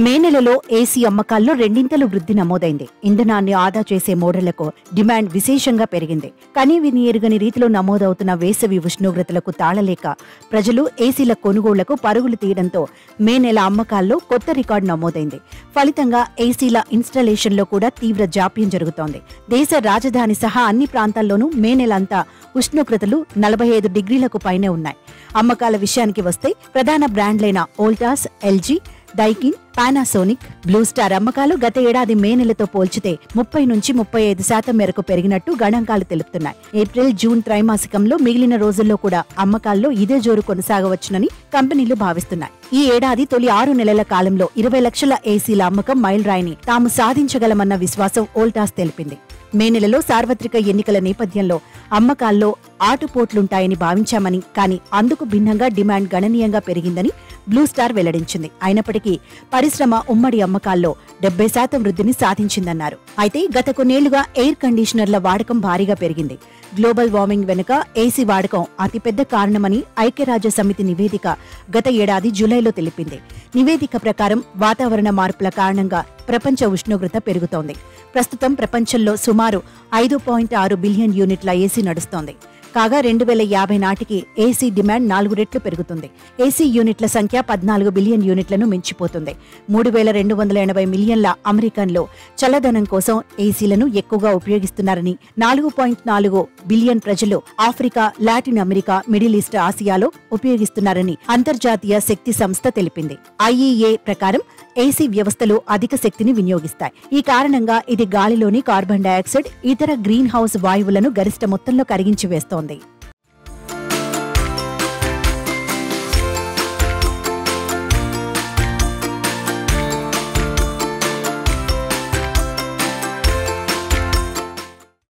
మే నెలలో ఏసీ అమ్మకాల్లో రెండింతలు వృద్ధి నమోదైంది. ఇంధనాన్ని ఆదా చేసే మోడళ్లకు డిమాండ్ విశేషంగా పెరిగింది. కనీవిని ఎరుగని రీతిలో నమోదవుతున్న వేసవి ఉష్ణోగ్రతలకు తాళలేక ప్రజలు ఏసీల కొనుగోళ్లకు పరుగులు తీయడంతో మే నెల అమ్మకాల్లో కొత్త రికార్డు నమోదైంది. ఫలితంగా ఏసీల ఇన్స్టాలేషన్లో కూడా తీవ్ర జాప్యం జరుగుతోంది. దేశ రాజధాని సహా అన్ని ప్రాంతాల్లోనూ మే నెలంతా ఉష్ణోగ్రతలు 45 డిగ్రీలకు పైనే ఉన్నాయి. అమ్మకాల విషయానికి వస్తే ప్రధాన బ్రాండ్లైన Voltas, LG, Daikin, Panasonic, Blue Star అమ్మకాలు గత ఏడాది మే నెలతో పోల్చితే 30 నుంచి 35% మేరకు పెరిగినట్టు గణాంకాలు తెలుపుతున్నాయి. ఏప్రిల్, జూన్ త్రైమాసికంలో మిగిలిన రోజుల్లో కూడా అమ్మకాల్లో ఇదే జోరు కొనసాగవచ్చునని కంపెనీలు భావిస్తున్నాయి. ఈ ఏడాది తొలి 6 నెలల కాలంలో 20 లక్షల ఏసీల అమ్మకం మైలురాయిని తాము సాధించగలమన్న విశ్వాసం వోల్టాస్ తెలిపింది. మే నెలలో సార్వత్రిక ఎన్నికల నేపథ్యంలో అమ్మకాల్లో ఆటుపోట్లుంటాయని భావించామని, కానీ అందుకు భిన్నంగా డిమాండ్ గణనీయంగా పెరిగిందని బ్లూ స్టార్ వెల్లడించింది. అయినప్పటికీ పరిశ్రమ ఉమ్మడి అమ్మకాల్లో 70% వృద్ధిని సాధించిందన్నారు. అయితే గత కొన్నేళ్లుగా ఎయిర్ కండిషనర్ల వాడకం భారీగా పెరిగింది. గ్లోబల్ వార్మింగ్ వెనుక ఏసీ వాడకం అతిపెద్ద కారణమని ఐక్యరాజ్య సమితి నివేదిక గత ఏడాది జూలైలో తెలిపింది. నివేదిక ప్రకారం వాతావరణ మార్పుల కారణంగా ప్రపంచ ఉష్ణోగ్రత పెరుగుతోంది. ప్రస్తుతం ప్రపంచంలో సుమారు 5.6 బిలియన్ యూనిట్ల ఏసీ నడుస్తోంది. కాగా 2050 నాటికి ఏసీ డిమాండ్ 4 రెట్లు పెరుగుతుంది. ఏసీ యూనిట్ల సంఖ్య 14 బిలియన్ యూనిట్లను మించిపోతుంది. 3,280 మిలియన్ల అమెరికన్లు చల్లదనం కోసం ఏసీలను ఎక్కువగా ఉపయోగిస్తున్నారని, 4.4 బిలియన్ ప్రజలు Africa, Latin America, middle east, ఆసియాలో ఉపయోగిస్తున్నారని అంతర్జాతీయ శక్తి సంస్థ తెలిపింది. ఐఈఏ ప్రకారం ఏసీ వ్యవస్థలు అధిక శక్తిని వినియోగిస్తాయి. ఈ కారణంగా ఇది గాలిలోని కార్బన్ డయాక్సైడ్, ఇతర గ్రీన్ హౌస్ వాయువులను గరిష్ట మొత్తంలో కరిగించి వేస్తోంది.